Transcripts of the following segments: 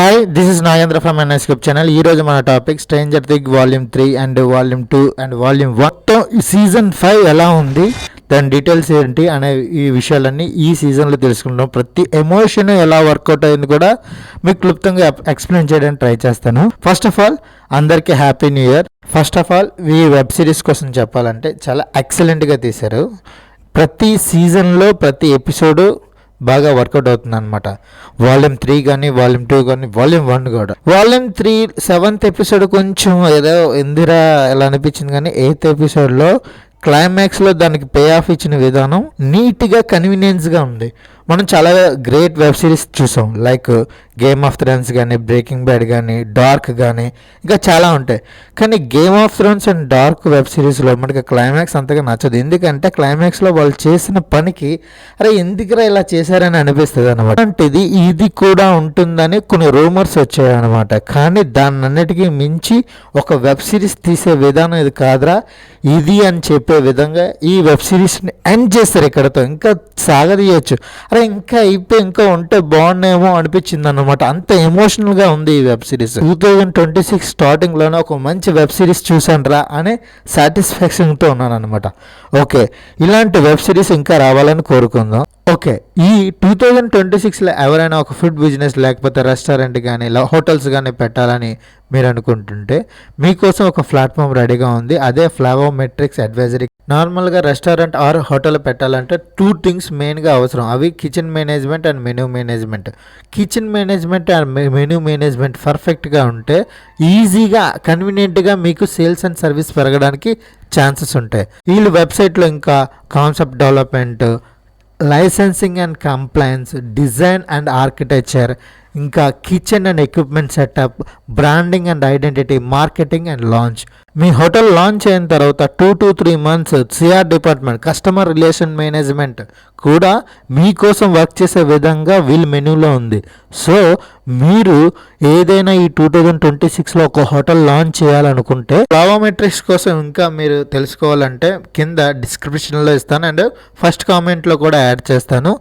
Hi, this is Nagendra from N S cube channel. ఈ రోజు మన topic Stranger Things volume 3 and volume 2 and volume 1 season 5 ఎలా ఉంది, దాని డీటెయిల్స్ ఏంటి అనే ఈ విషయాలన్నీ ఈ సీజన్లో తెలుసుకుంటాం. ప్రతి ఎమోషన్ ఎలా వర్కౌట్ అయింది కూడా మీకు క్లుప్తంగా ఎక్స్ప్లెయిన్ చేయడానికి ట్రై చేస్తాను. ఫస్ట్ ఆఫ్ ఆల్ అందరికీ happy new year. First of all ఈ వెబ్ సిరీస్ కోసం చెప్పాలంటే చాలా ఎక్సలెంట్గా తీశారు. ప్రతి సీజన్లో ప్రతి ఎపిసోడు బాగా వర్కౌట్ అవుతుంది అనమాట. వాల్యూమ్ 3 కానీ వాల్యూమ్ 2 కానీ వాల్యూమ్ 1 కూడా. వాల్యూమ్ 3 7th ఎపిసోడ్ కొంచెం ఏదో ఎందిరా ఎలా అనిపించింది, కానీ 8th ఎపిసోడ్లో క్లైమాక్స్లో దానికి పే ఆఫ్ ఇచ్చిన విధానం నీట్గా కన్వీనియన్స్గా ఉంది. మనం చాలా గ్రేట్ వెబ్ సిరీస్ చూసాం, లైక్ గేమ్ ఆఫ్ థ్రోన్స్ కానీ, బ్రేకింగ్ బ్యాడ్ కానీ, డార్క్ కానీ, ఇంకా చాలా ఉంటాయి. కానీ game of Thrones and dark web సిరీస్లో మనకి క్లైమాక్స్ అంతగా నచ్చదు. ఎందుకంటే క్లైమాక్స్లో వాళ్ళు చేసిన పనికి అరే ఎందుకురా ఇలా చేశారని అనిపిస్తుంది అనమాట. అలాంటిది ఇది కూడా ఉంటుందని కొన్ని రూమర్స్ వచ్చాయి అనమాట. కానీ దాన్ని అన్నిటికీ మించి ఒక వెబ్ సిరీస్ తీసే విధానం ఇది కాదురా ఇది అని చెప్పే విధంగా ఈ వెబ్ సిరీస్ని ఎండ్ చేస్తారు ఇక్కడతో. ఇంకా సాగదీయచ్చు, అరే ఇంకా అయిపోయి ఇంకా ఉంటే బాగున్నాయేమో అనిపించింది అనమాట. అంత ఎమోషనల్గా ఉంది ఈ వెబ్ సిరీస్. 2026 స్టార్టింగ్లోనే ఒక మంచి వెబ్ సిరీస్ చూసాను రా అనే సాటిస్ఫాక్షన్తో ఉన్నాను అనమాట. ఓకే, ఇలాంటి వెబ్ సిరీస్ ఇంకా రావాలని కోరుకుందాం. ఓకే, ఈ 2026లో ఎవరైనా ఒక ఫుడ్ బిజినెస్ లేకపోతే రెస్టారెంట్ కానీ హోటల్స్ కానీ పెట్టాలని మీరు అనుకుంటుంటే మీకోసం ఒక ప్లాట్ఫామ్ రెడీగా ఉంది. అదే ఫ్లావోమెట్రిక్స్ అడ్వైజరీ. నార్మల్గా రెస్టారెంట్ ఆర్ హోటల్ పెట్టాలంటే 2 థింగ్స్ మెయిన్గా అవసరం. అవి kitchen management and menu management. Kitchen management and menu management పర్ఫెక్ట్గా ఉంటే ఈజీగా కన్వీనియంట్గా మీకు సేల్స్ అండ్ సర్వీస్ పెరగడానికి ఛాన్సెస్ ఉంటాయి. వీళ్ళు వెబ్సైట్లో ఇంకా concept development, licensing and compliance, design and architecture, ఇంకా kitchen and equipment setup, branding and identity, marketing and launch. మీ హోటల్ లాంచ్ అయిన తర్వాత 2 to 3 months C R department, customer relation management కూడా మీకోసం వర్క్ చేసే విధంగా వీళ్ళ మెనూలో ఉంది. సో మీరు ఏదైనా ఈ 2026లో ఒక హోటల్ లాంచ్ చేయాలనుకుంటే ఫ్లావోమెట్రిక్స్ కోసం ఇంకా మీరు తెలుసుకోవాలంటే కింద డిస్క్రిప్షన్లో ఇస్తాను అండ్ ఫస్ట్ కామెంట్లో కూడా యాడ్ చేస్తాను.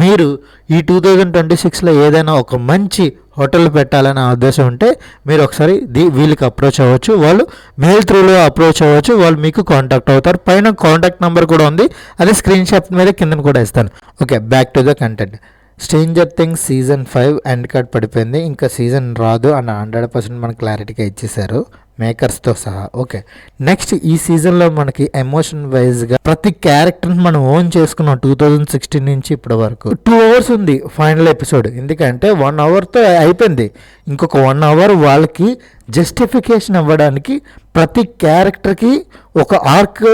మీరు ఈ 2026లో ఏదైనా ఒక మంచి హోటల్ పెట్టాలనే ఉద్దేశం ఉంటే మీరు ఒకసారి వీళ్ళకి అప్రోచ్ అవ్వచ్చు. వాళ్ళు మెయిల్ త్రూలో అప్రోచ్ అవ్వచ్చు. వాళ్ళు మీకు కాంటాక్ట్ అవుతారు. పైన కాంటాక్ట్ నెంబర్ కూడా ఉంది, అదే స్క్రీన్ షాట్ మీద కింద కూడా ఇస్తాను. Okay, back to the content. Stranger things season 5 end card పడిపోయింది. ఇంకా సీజన్ రాదు అని 100% మనకు క్లారిటీగా ఇచ్చేశారు మేకర్స్తో సహా. ఓకే, నెక్స్ట్ ఈ సీజన్లో మనకి ఎమోషన్ వైజ్గా ప్రతి క్యారెక్టర్ని మనం ఓన్ చేసుకున్నాం 2016 నుంచి ఇప్పటి వరకు. 2 hours ఉంది ఫైనల్ ఎపిసోడ్. ఎందుకంటే 1 hourతో అయిపోయింది. ఇంకొక 1 hour వాళ్ళకి జస్టిఫికేషన్ ఇవ్వడానికి ప్రతి క్యారెక్టర్కి ఒక ఆర్క్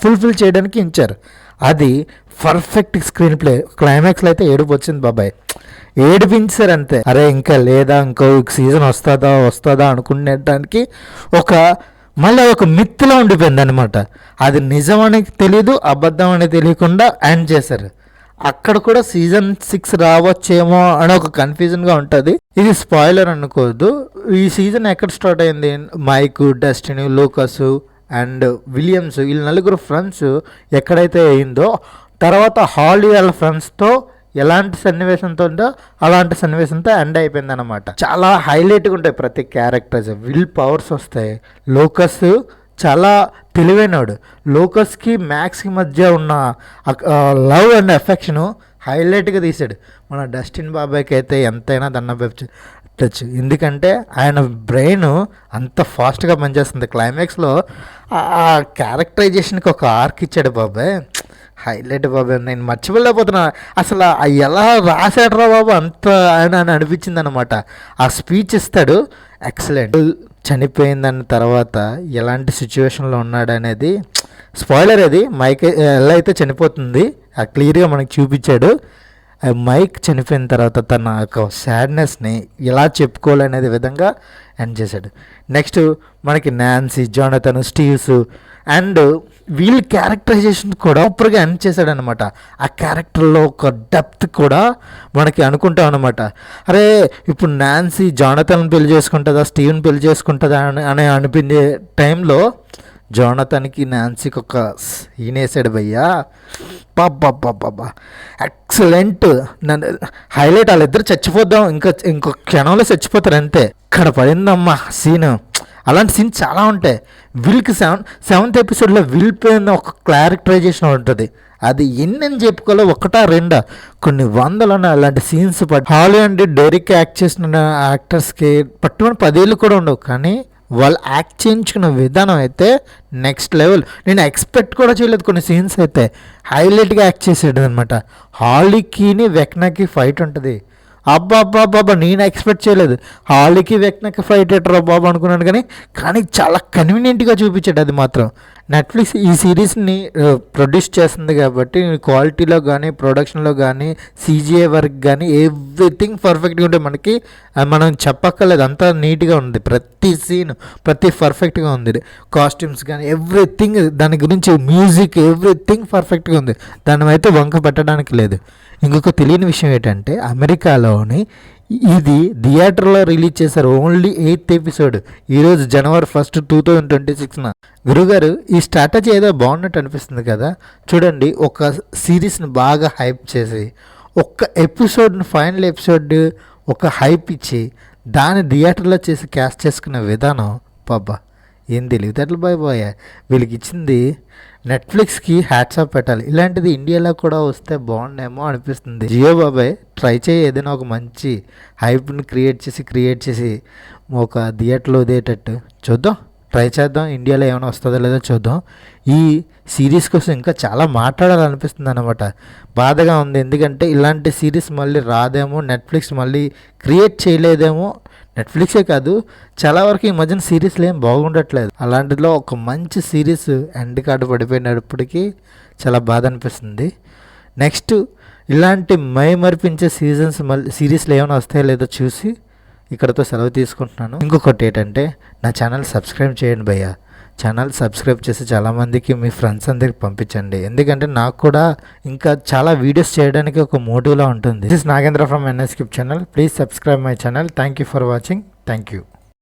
ఫుల్ఫిల్ చేయడానికి ఇచ్చారు. అది పర్ఫెక్ట్ స్క్రీన్ ప్లే. క్లైమాక్స్లో అయితే ఏడుపు వచ్చింది బాబాయ్, ఏడిపించారు అంతే. అరే ఇంకా లేదా ఇంకో సీజన్ వస్తుందా అనుకునేటానికి మళ్ళీ ఒక మిత్తులో ఉండిపోయింది అనమాట. అది నిజం అని తెలియదు, అబద్ధం అని తెలియకుండా ఎండ్ చేశారు. అక్కడ కూడా సీజన్ 6 రావచ్చేమో అని ఒక కన్ఫ్యూజన్గా ఉంటుంది. ఇది స్పాయిలర్ అనుకోవద్దు. ఈ సీజన్ ఎక్కడ స్టార్ట్ అయింది, మైక్, డెస్టినీ, లూకస్ అండ్ విలియమ్స్ వీళ్ళు 4 ఫ్రెండ్స్ ఎక్కడైతే అయిందో తర్వాత హాలీ వాళ్ళ ఫ్రెండ్స్తో ఎలాంటి సన్నివేశంతో ఉందో అలాంటి సన్నివేశంతో ఎండ్ అయిపోయింది అనమాట. చాలా హైలైట్గా ఉంటాయి ప్రతి క్యారెక్టర్స్, విల్ పవర్స్ వస్తాయి. లోకస్ చాలా తెలివైనడు. లోకస్కి మ్యాక్స్కి మధ్య ఉన్న లవ్ అండ్ ఎఫెక్షను హైలైట్గా తీసాడు. మన డస్టిన్ బాబాయ్కి అయితే ఎంతైనా పెట్టచ్చు. ఎందుకంటే ఆయన బ్రెయిన్ అంత ఫాస్ట్గా పనిచేస్తుంది. క్లైమాక్స్లో ఆ క్యారెక్టరైజేషన్కి ఒక ఆర్క్ ఇచ్చాడు బాబాయ్, హైలైట్ బాబాయ్. నేను మర్చిపోలేకపోతున్నా అసలు ఎలా రాశాడరా బాబు అంత ఆయన అని అనిపించింది అనమాట. ఆ స్పీచ్ ఇస్తాడు, ఎక్సలెంట్. చనిపోయిందని తర్వాత ఎలాంటి సిచ్యువేషన్లో ఉన్నాడు అనేది స్పాయిలర్. అది మైక్ ఎలా అయితే చనిపోతుంది క్లియర్గా మనకి చూపించాడు. మైక్ చనిపోయిన తర్వాత తన యొక్క సాడ్నెస్ని ఎలా చెప్పుకోవాలనేది విధంగా ఎండ్ చేశాడు. నెక్స్ట్ మనకి నాన్సీ, జానథన్, స్టీవ్స్ అండ్ వీళ్ళ క్యారెక్టరైజేషన్ కూడా సూపర్గా ఎండ్ చేశాడు అనమాట. ఆ క్యారెక్టర్లో ఒక డెప్త్ కూడా మనకి అనుకుంటాం అనమాట. అరే ఇప్పుడు నాన్సీ జానథన్ పెళ్లి చేసుకుంటుందా, స్టీవ్ని పెళ్లి చేసుకుంటుందా అని అనిపించే టైంలో జోనతన్కి నాన్సీకి ఒక ఈనేసాడు భయ్యా. పాపా ఎక్సలెంట్. నన్ను హైలైట్, వాళ్ళిద్దరు చచ్చిపోద్దాం, ఇంకో క్షణంలో చచ్చిపోతారు అంతే. ఇక్కడ పడిందమ్మా సీన్. అలాంటి సీన్ చాలా ఉంటాయి. విల్కి సెవెంత్ ఎపిసోడ్లో విల్ పైన ఒక క్యారెక్టరైజేషన్ ఉంటుంది. అది ఎన్నని చెప్పుకోవాలో, ఒకటా రెండా, కొన్ని వందలను అలాంటి scenes. Holly and Derek act చేసిన యాక్టర్స్కి పట్టుకుని 10 ఏళ్ళు కూడా ఉండవు, కానీ వాళ్ళు యాక్ట్ చేయించుకున్న విధానం అయితే నెక్స్ట్ లెవెల్. నేను ఎక్స్పెక్ట్ కూడా చేయలేదు. కొన్ని సీన్స్ అయితే హైలైట్గా యాక్ట్ చేసేది అనమాట. హాలీకి వెక్నాకి ఫైట్ ఉంటుంది. అబ్బా నేను ఎక్స్పెక్ట్ చేయలేదు. హాలీకి వెక్నాకి ఫైట్ ఎట్టరా బాబు అనుకున్నాను, కానీ చాలా కన్వీనియంట్గా చూపించాడు. అది మాత్రం నెట్ఫ్లిక్స్ ఈ సిరీస్ని ప్రొడ్యూస్ చేస్తుంది కాబట్టి క్వాలిటీలో కానీ, ప్రొడక్షన్లో కానీ, CGI వర్క్ కానీ ఎవ్రీథింగ్ పర్ఫెక్ట్గా ఉంటే మనకి మనం చెప్పక్కర్లేదు. అంతా నీట్గా ఉంది. ప్రతి సీన్ పర్ఫెక్ట్గా ఉంది. కాస్ట్యూమ్స్ కానీ ఎవ్రీథింగ్, దాని గురించి మ్యూజిక్ ఎవ్రీథింగ్ పర్ఫెక్ట్గా ఉంది. దాని అయితే వంక పెట్టడానికి లేదు. ఇంకొక తెలియని విషయం ఏంటంటే, అమెరికాలోని ఇది థియేటర్లో రిలీజ్ చేశారు. Only 8th episode. ఈరోజు January 1, 2026. గురుగారు, ఈ స్ట్రాటజీ ఏదో బాగున్నట్టు అనిపిస్తుంది కదా. చూడండి, ఒక సిరీస్ని బాగా హైప్ చేసి, ఒక్క ఎపిసోడ్ని, ఫైనల్ ఎపిసోడ్ ఒక హైప్ ఇచ్చి, దాన్ని థియేటర్లో చేసి క్యాస్ట్ చేసుకునే విధానం పాపా ఏం తెలివితేటలు బాయ్. వీళ్ళకి ఇచ్చింది నెట్ఫ్లిక్స్కి హ్యాట్స్ ఆఫ్ పెట్టాలి. ఇలాంటిది ఇండియాలో కూడా వస్తే బాగుండేమో అనిపిస్తుంది. జియో బాబాయ్ ట్రై చేయి, ఏదైనా ఒక మంచి హైప్ని క్రియేట్ చేసి ఒక థియేటర్లో వదిలేటట్టు చూద్దాం, ట్రై చేద్దాం. ఇండియాలో ఏమైనా వస్తుందో లేదో చూద్దాం. ఈ సిరీస్ కోసం ఇంకా చాలా మాట్లాడాలనిపిస్తుంది అనమాట. బాధగా ఉంది, ఎందుకంటే ఇలాంటి సిరీస్ మళ్ళీ రాదేమో, నెట్ఫ్లిక్స్ మళ్ళీ క్రియేట్ చేయలేదేమో. నెట్ఫ్లిక్సే కాదు, చాలా వరకు ఈ మధ్యన సిరీస్లు ఏం బాగుండట్లేదు. అలాంటిలో ఒక మంచి సిరీస్ ఎండ్ కార్డు పడిపోయినప్పటికీ చాలా బాధ అనిపిస్తుంది. నెక్స్ట్ ఇలాంటి మరిపించే సిరీస్లు ఏమైనా వస్తాయో లేదో చూసి ఇక్కడతో సెలవు తీసుకుంటున్నాను. ఇంకొకటి ఏంటంటే, నా ఛానల్ సబ్స్క్రైబ్ చేయండి భయ్యా. ఛానల్ సబ్స్క్రైబ్ చేసి చాలామందికి మీ ఫ్రెండ్స్ అందరికి పంపించండి. ఎందుకంటే నాకు కూడా ఇంకా చాలా వీడియోస్ చేయడానికి ఒక మోటివ్లా ఉంటుంది. This is Nagendra from NSCube channel. Please subscribe my channel. Thank you for watching. Thank you.